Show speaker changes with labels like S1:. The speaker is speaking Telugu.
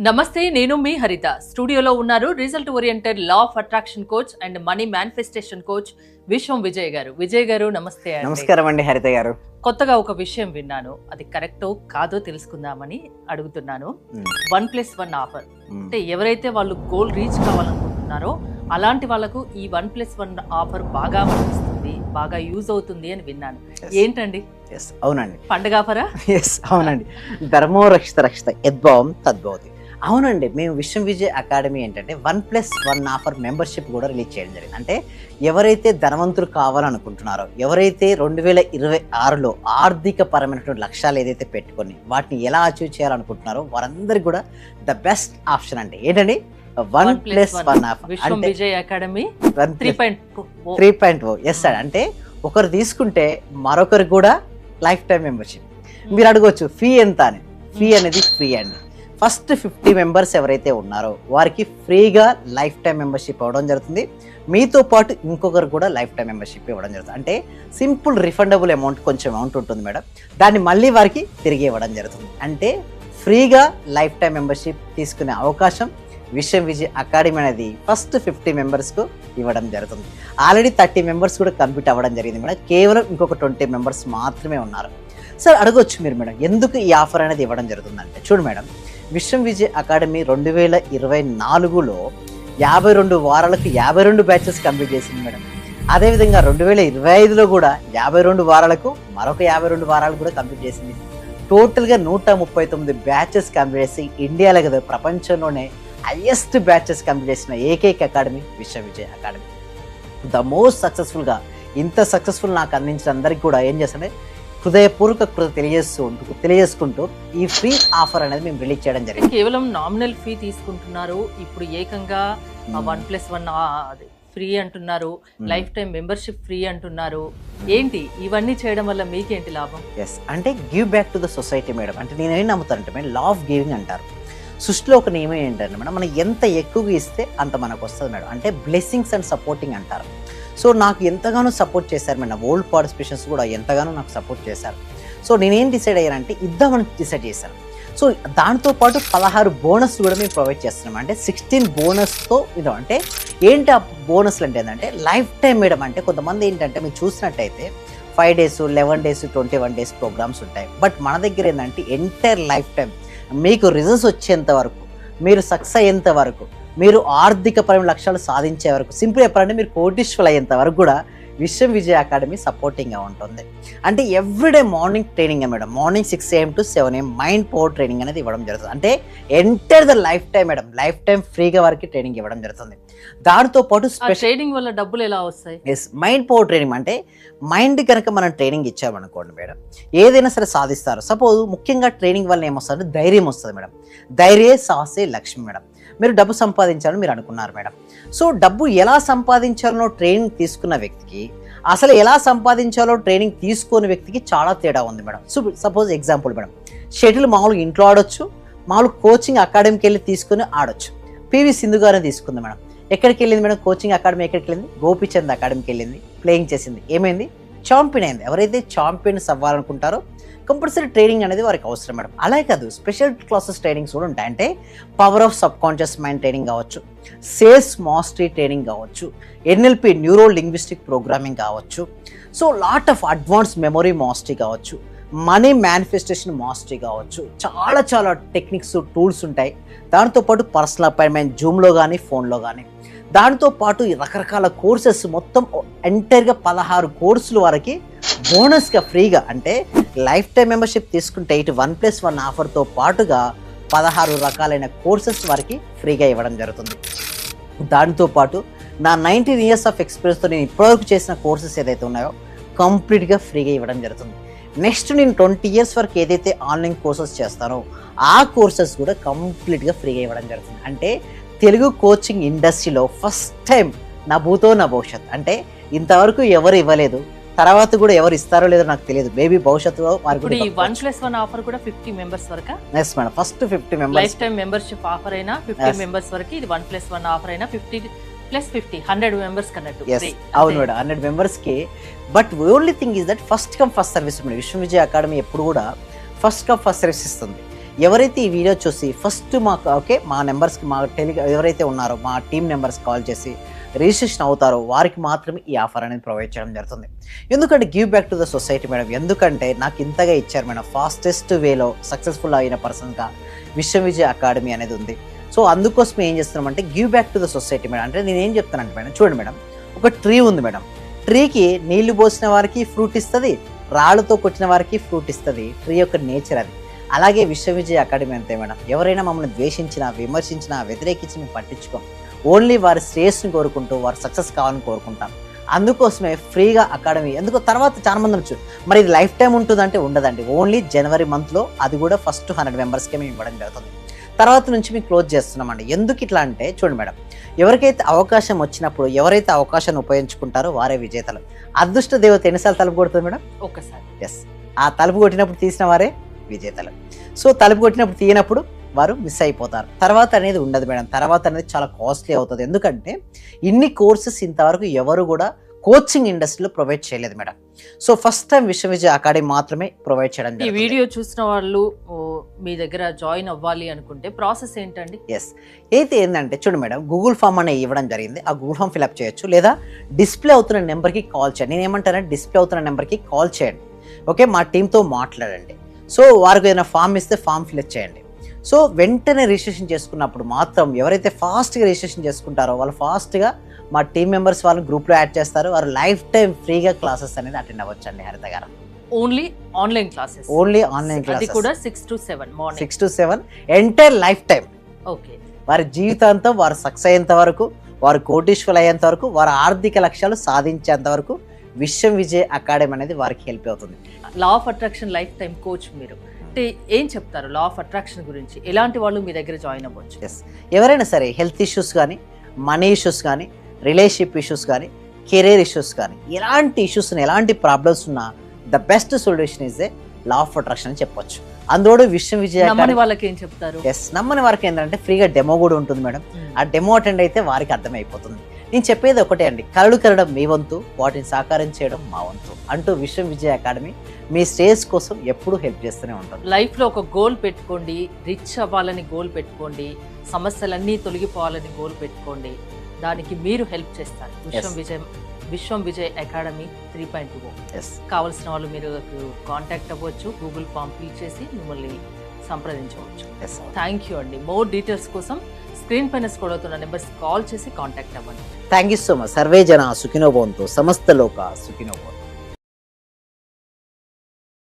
S1: నమస్తే, నేను మీ హరిత. స్టూడియోలో ఉన్నారు result oriented law of attraction coach and money manifestation coach విశ్వం విజయ్ గారు. విజయ్ గారు నమస్తే.
S2: నమస్కారం అండి హరిత గారు.
S1: కొత్తగా ఒక విషయం విన్నాను, అది కరెక్టో కాదో తెలుసుకుందామని అడుగుతున్నాను. 1+1 ఆఫర్ అంటే ఎవరైతే వాళ్ళు గోల్ రీచ్ కావాలనుకుంటున్నారో అలాంటి వాళ్ళకు ఈ 1+1 ఆఫర్ బాగా వర్తిస్తుంది, బాగా యూజ్ అవుతుంది అని విన్నాను. ఏంటండి?
S2: అవునండి,
S1: పండగ ఆఫరా?
S2: అవునండి. ధర్మో రక్షిత రక్షిత యద్భావం తద్భవతి. అవునండి, మేము విశ్వం విజయ్ అకాడమీ ఏంటంటే 1+1 ఆఫర్ మెంబర్షిప్ కూడా రిలీజ్ చేయడం జరిగింది. అంటే ఎవరైతే ధనవంతులు కావాలనుకుంటున్నారో, ఎవరైతే 2026లో ఆర్థిక పరమైనటువంటి లక్ష్యాలు ఏదైతే పెట్టుకొని వాటిని ఎలా అచీవ్ చేయాలనుకుంటున్నారో వారందరికీ కూడా ద బెస్ట్ ఆప్షన్ అంటే ఏంటండి 1+1 ఆఫర్.
S1: విశ్వం విజయ్ అకాడమీ
S2: 3.0. ఎస్ సార్, అంటే ఒకరు తీసుకుంటే మరొకరు కూడా లైఫ్ టైం మెంబర్షిప్. మీరు అడగవచ్చు ఫీ ఎంత అని. ఫీ అనేది ఫ్రీ అండి. ఫస్ట్ 50 మెంబర్స్ ఎవరైతే ఉన్నారో వారికి ఫ్రీగా లైఫ్ టైం మెంబర్షిప్ ఇవ్వడం జరుగుతుంది. మీతో పాటు ఇంకొకరు కూడా లైఫ్ టైం మెంబర్షిప్ ఇవ్వడం జరుగుతుంది. అంటే సింపుల్ రిఫండబుల్ అమౌంట్, కొంచెం అమౌంట్ ఉంటుంది మేడం, దాన్ని మళ్ళీ వారికి తిరిగి ఇవ్వడం జరుగుతుంది. అంటే ఫ్రీగా లైఫ్ టైం మెంబర్షిప్ తీసుకునే అవకాశం విశ్వం విజయ్ అకాడమీ అనేది ఫస్ట్ 50 మెంబర్స్కు ఇవ్వడం జరుగుతుంది. ఆల్రెడీ 30 మెంబర్స్ కూడా కంప్లీట్ అవ్వడం జరిగింది మేడం. కేవలం ఇంకొక 20 మెంబర్స్ మాత్రమే ఉన్నారు. సార్ అడగొచ్చు మీరు, మేడం ఎందుకు ఈ ఆఫర్ అనేది ఇవ్వడం జరుగుతుందంటే, చూడు మేడం, విశ్వం విజయ్ అకాడమీ 2024లో 52 వారాలకు 52 బ్యాచెస్ కంప్లీట్ చేసింది మేడం. అదేవిధంగా 2025లో కూడా 52 వారాలకు మరొక 52 వారాలు కూడా కంప్లీట్ చేసింది. టోటల్గా 139 బ్యాచెస్ కంప్లీట్ చేసి ఇండియాలో కదా ప్రపంచంలోనే హైయెస్ట్ బ్యాచెస్ కంప్లీట్ చేసిన ఏకైక academy Vishwam Vijay academy. The most సక్సెస్ఫుల్గా ఇంత సక్సెస్ఫుల్ నాకు అందించిన అందరికీ కూడా ఏం చేస్తానంటే హృదయపూర్వక తెలియజేసుకుంటూ ఈ ఫ్రీ ఆఫర్ అనేది మేము రిలీజ్ చేయడం జరిగింది.
S1: కేవలం నామినల్ ఫీ తీసుకుంటున్నారు, ఇప్పుడు ఏకంగా 1+1 ఫ్రీ అంటున్నారు, లైఫ్ టైం మెంబర్షిప్ ఫ్రీ అంటున్నారు. ఏంటి ఇవన్నీ చేయడం వల్ల మీకేంటి లాభం?
S2: ఎస్, అంటే give back to the society madam. అంటే నేనేం నమ్ముతానంటే మేడం, లా ఆఫ్ గివింగ్ అంటారు. సృష్టిలో ఒక నియమం ఏంటంటే మేడం, మనం ఎంత ఎక్కువగా ఇస్తే అంత మనకు వస్తుంది మేడం. అంటే బ్లెస్సింగ్స్ అండ్ సపోర్టింగ్ అంటారు. సో నాకు ఎంతగానో సపోర్ట్ చేశారు మేడం. ఓల్డ్ పార్టిసిపేషన్స్ కూడా ఎంతగానో నాకు సపోర్ట్ చేశారు. సో నేనేం డిసైడ్ అయ్యానంటే ఇద్దామని డిసైడ్ చేశాను. సో దాంతోపాటు 16 బోనస్ కూడా మేము ప్రొవైడ్ చేస్తున్నాం. అంటే 16 బోనస్తో ఇదో. అంటే ఏంటి ఆ బోనస్లు అంటే ఏంటంటే లైఫ్ టైం మేడం. అంటే కొంతమంది ఏంటంటే మీరు చూసినట్టయితే 5 days, 11 days, 21 days ప్రోగ్రామ్స్ ఉంటాయి. బట్ మన దగ్గర ఏంటంటే ఎంటైర్ లైఫ్ టైం మీకు రిజల్ట్స్ వచ్చేంత వరకు, మీరు సక్సెస్ అయ్యేంత వరకు, మీరు ఆర్థిక పరమైన లక్ష్యాలు సాధించే వరకు, సింపుల్ చెప్పాలంటే మీరు కోటీశ్వరులు అయ్యేంత వరకు కూడా విశ్వం విజయ్ అకాడమీ సపోర్టింగ్గా ఉంటుంది. అంటే everyday morning training madam. Morning 6 AM to 7 AM mind power training అనేది ఇవ్వడం జరుగుతుంది. అంటే enter the life time madam, life time ఫ్రీగా వారికి ట్రైనింగ్ ఇవ్వడం జరుగుతుంది. దాంతో పాటు
S1: ట్రైనింగ్ వల్ల డబ్బులు ఎలా వస్తాయి?
S2: ఎస్, మైండ్ పవర్ ట్రైనింగ్ అంటే మైండ్ కనుక మనం ట్రైనింగ్ ఇచ్చామనుకోండి మేడం, ఏదైనా సరే సాధిస్తారు. సపోజ్ ముఖ్యంగా ట్రైనింగ్ వల్ల ఏమొస్తుంది, ధైర్యం వస్తుంది మేడం. ధైర్యే సాహసే లక్ష్మి మేడం. మీరు డబ్బు సంపాదించాలని మీరు అనుకున్నారు మేడం. సో డబ్బు ఎలా సంపాదించాలనో ట్రైనింగ్ తీసుకున్న వ్యక్తికి, అసలు ఎలా సంపాదించాలో ట్రైనింగ్ తీసుకునే వ్యక్తికి చాలా తేడా ఉంది madam. So suppose example madam, shuttle మామూలుగా ఇంట్లో ఆడొచ్చు, మామూలు కోచింగ్ అకాడమీకి వెళ్ళి తీసుకుని ఆడొచ్చు. పివి సింధు గారిని తీసుకుంది మేడం. ఎక్కడికి వెళ్ళింది మేడం? కోచింగ్ అకాడమీ ఎక్కడికి వెళ్ళింది? గోపీచంద్ అకాడమీకి వెళ్ళింది, ప్లేయింగ్ చేసింది, ఏమైంది? ఛాంపియన్ అయింది. ఎవరైతే ఛాంపియన్స్ అవ్వాలనుకుంటారో కంపల్సరీ ట్రైనింగ్ అనేది వారికి అవసరం మేడం. అలాగే కాదు, స్పెషల్ క్లాసెస్ ట్రైనింగ్స్ కూడా ఉంటాయి. అంటే power of sub conscious mind training కావచ్చు, సేల్స్ మాస్టరీ ట్రైనింగ్ కావచ్చు, ఎన్ఎల్పి న్యూరో లింగ్విస్టిక్ ప్రోగ్రామింగ్ కావచ్చు, so lot of advance memory mastery కావచ్చు, మనీ మేనిఫెస్టేషన్ మాస్టరీ కావచ్చు, చాలా చాలా టెక్నిక్స్, టూల్స్ ఉంటాయి. దాంతోపాటు పర్సనల్ అపాయింట్మెంట్ జూమ్లో కానీ ఫోన్లో కానీ, దాంతోపాటు రకరకాల కోర్సెస్ మొత్తం ఎంటైర్గా 16 కోర్సులు వరకు బోనస్గా ఫ్రీగా. అంటే లైఫ్ టైం మెంబర్షిప్ తీసుకుంటే ఇటు 1+1 ఆఫర్తో పాటుగా 16 రకాలైన కోర్సెస్ వారికి ఫ్రీగా ఇవ్వడం జరుగుతుంది. దాంతోపాటు నా 19 years ఆఫ్ ఎక్స్పీరియన్స్తో నేను ఇప్పటివరకు చేసిన కోర్సెస్ ఏదైతే ఉన్నాయో కంప్లీట్గా ఫ్రీగా ఇవ్వడం జరుగుతుంది. నెక్స్ట్ నేను 20 years వరకు ఏదైతే ఆన్లైన్ కోర్సెస్ చేస్తానో ఆ కోర్సెస్ కూడా కంప్లీట్గా ఫ్రీగా ఇవ్వడం జరుగుతుంది. అంటే తెలుగు కోచింగ్ ఇండస్ట్రీలో ఫస్ట్ టైం నా భూతో నా భవిష్యత్. అంటే ఇంతవరకు ఎవరు ఇవ్వలేదు, తర్వాత కూడా ఎవరు ఇస్తారో లేదో నాకు తెలియదు. మేబీ భవిష్యత్తులో
S1: ఇప్పుడు ఈ 1+1 ఆఫర్ కూడా 50 మెంబర్స్ వరకు.
S2: Yes madam, first 50 members
S1: lifetime membership offer అయినా 50 మెంబర్స్ వరకు, ఇది 1+1 ఆఫర్ అయినా 50+50 100 మెంబర్స్ కన్నట్టు.
S2: అవును మేడం, 100 మెంబర్స్ కి. But only thing is that first come first service madam. Vishwam Vijay academy ఎప్పుడు కూడా ఫస్ట్ కమ్ ఫస్ట్ సర్వీస్ ఇస్తుంది. ఎవరైతే ఈ వీడియో చూసి ఫస్ట్ మాకు మా నెంబర్స్కి మా ఎవరైతే ఉన్నారో మా టీం నెంబర్స్ కాల్ చేసి రిజిస్ట్రేషన్ అవుతారో వారికి మాత్రమే ఈ ఆఫర్ అనేది ప్రొవైడ్ చేయడం జరుగుతుంది. ఎందుకంటే give back to the society madam. ఎందుకంటే నాకు ఇంతగా ఇచ్చారు మేడం, ఫాస్టెస్ట్ వేలో సక్సెస్ఫుల్ అయిన పర్సన్గా విశ్వ విజయ అకాడమీ అనేది ఉంది. సో అందుకోసం ఏం చేస్తున్నామంటే give back to the society madam. అంటే నేను ఏం చెప్తానంటే మేడం, చూడండి మేడం, ఒక ట్రీ ఉంది మేడం. ట్రీకి నీళ్లు పోసిన వారికి ఫ్రూట్ ఇస్తుంది, రాళ్ళతో కొట్టిన వారికి ఫ్రూట్ ఇస్తుంది. ట్రీ యొక్క నేచర్ అది. అలాగే విశ్వ విజయ అకాడమీ అంతే మేడం. ఎవరైనా మమ్మల్ని ద్వేషించినా, విమర్శించినా, వ్యతిరేకించి మేము పట్టించుకోం. ఓన్లీ వారి శ్రేయస్సుని కోరుకుంటూ వారు సక్సెస్ కావాలని కోరుకుంటాం. అందుకోసమే ఫ్రీగా అకాడమీ. ఎందుకో తర్వాత చాలా మంది వచ్చు, మరి ఇది లైఫ్ టైం ఉంటుందంటే ఉండదండి. ఓన్లీ జనవరి మంత్లో, అది కూడా ఫస్ట్ 100 మెంబర్స్కే మేము ఇవ్వడం జరుగుతుంది. తర్వాత నుంచి మేము క్లోజ్ చేస్తున్నామండి. ఎందుకు ఇట్లా అంటే చూడండి మేడం, ఎవరికైతే అవకాశం వచ్చినప్పుడు ఎవరైతే అవకాశాన్ని ఉపయోగించుకుంటారో వారే విజేతలు. అదృష్ట దేవత ఎన్నిసార్లు తలుపు కొడుతుంది మేడం?
S1: ఒకసారి.
S2: ఎస్, ఆ తలుపు కొట్టినప్పుడు తీసిన వారే విజేతలు. సో తలుపు కొట్టినప్పుడు తీయనప్పుడు వారు మిస్ అయిపోతారు. తర్వాత అనేది ఉండదు మేడం. తర్వాత అనేది చాలా కాస్ట్లీ అవుతుంది. ఎందుకంటే ఇన్ని కోర్సెస్ ఇంతవరకు ఎవరు కూడా కోచింగ్ ఇండస్ట్రీలో ప్రొవైడ్ చేయలేదు మేడం. సో ఫస్ట్ టైం విశ్వ విజయ అకాడమీ మాత్రమే ప్రొవైడ్ చేయడం
S1: ఈ వీడియో చూసిన వాళ్ళు మీ దగ్గర జాయిన్ అవ్వాలి అనుకుంటే ప్రాసెస్ ఏంటండి?
S2: ఎస్, అయితే ఏంటంటే చూడండి మేడం, గూగుల్ ఫామ్ అనేది ఇవ్వడం జరిగింది. ఆ గూగుల్ ఫామ్ ఫిల్అప్ చేయొచ్చు, లేదా డిస్ప్లే అవుతున్న నెంబర్కి కాల్ చేయండి. నేను ఏమంటానంటే డిస్ప్లే అవుతున్న నెంబర్కి కాల్ చేయండి. ఓకే, మా టీంతో మాట్లాడండి. సో వారికి ఏదైనా ఫామ్ ఇస్తే ఫామ్ ఫిల్అప్ చేయండి. సో వెంటనే రిజిస్ట్రేషన్ చేసుకున్నప్పుడు మాత్రం ఎవరైతే ఫాస్ట్గా రిజిస్ట్రేషన్ చేసుకుంటారో వాళ్ళు ఫాస్ట్గా మా టీం మెంబర్స్ వాళ్ళని గ్రూప్లో యాడ్ చేస్తారు. వారు లైఫ్ టైం ఫ్రీగా క్లాసెస్ అనేది అటెండ్ అవ్వచ్చండి. హరిత గారు,
S1: only online classes,
S2: only online
S1: అది
S2: క్లాసెస్
S1: కూడా 6 to 7 morning,
S2: 6 to 7 entire life time.
S1: Okay,
S2: వారి జీవితాంతం వారు సక్సెస్ అయ్యేంత వరకు, వారు కోటీశ్వరులు అయ్యేంత వరకు, వారి ఆర్థిక లక్ష్యాలు సాధించేంత వరకు విశ్వ విజయ అకాడమీ అనేది వారికి హెల్ప్ అవుతుంది.
S1: Law of attraction life time coach మీరు అంటే ఏం చెప్తారు లా ఆఫ్ అట్రాక్షన్ గురించి? ఎలాంటి వాళ్ళు మీ దగ్గర జాయిన్ అవ్వచ్చు?
S2: ఎస్, ఎవరైనా సరే హెల్త్ ఇష్యూస్ కానీ, మనీ ఇష్యూస్ కానీ, రిలేషన్షిప్ ఇష్యూస్ కానీ, కెరీర్ ఇష్యూస్ కానీ, ఎలాంటి ఇష్యూస్ ఎలాంటి ప్రాబ్లమ్స్ ఉన్నా the best solution is a law of attraction అని చెప్పొచ్చు. అందులో విశ్వ విజయ
S1: నమ్మని వాళ్ళకి ఏం చెప్తారు?
S2: ఎస్, నమ్మని వారికి ఏంటంటే ఫ్రీగా డెమో కూడా ఉంటుంది మేడం. ఆ డెమో అటెండ్ అయితే వారికి అర్థమైపోతుంది. నేను చెప్పేది ఒకటే అండి, కలలు కరడం మీ వంతు, వాటిని సాకారం చేయడం మా వంతు అంటూ విశ్వ విజయ అకాడమీ మీ స్టేజ్ కోసం ఎప్పుడూ హెల్ప్ చేస్తూనే ఉంటుంది.
S1: లైఫ్లో ఒక గోల్ పెట్టుకోండి, రిచ్ అవ్వాలని గోల్ పెట్టుకోండి, సమస్యలన్నీ తొలగిపోవాలని గోల్ పెట్టుకోండి. దానికి మీరు హెల్ప్ చేస్తారు. విశ్వం విజయ్ అకాడమీ 3.2.
S2: ఎస్,
S1: కావాల్సిన వాళ్ళు మీరు కాంటాక్ట్ అవ్వచ్చు, గూగుల్ ఫామ్ ఫిల్ చేసి మిమ్మల్ని సంప్రదించవచ్చు.
S2: ఎస్,
S1: థ్యాంక్ యూ అండి. మోర్ డీటెయిల్స్ కోసం స్క్రీన్ పైన స్క్రోల్ అవుతున్న నెంబర్స్ కాల్ చేసి కాంటాక్ట్ అవ్వండి.
S2: Thank you so much. Survey జన సుఖినో భవంతు, సమస్త లోక సుఖినో భవంతు.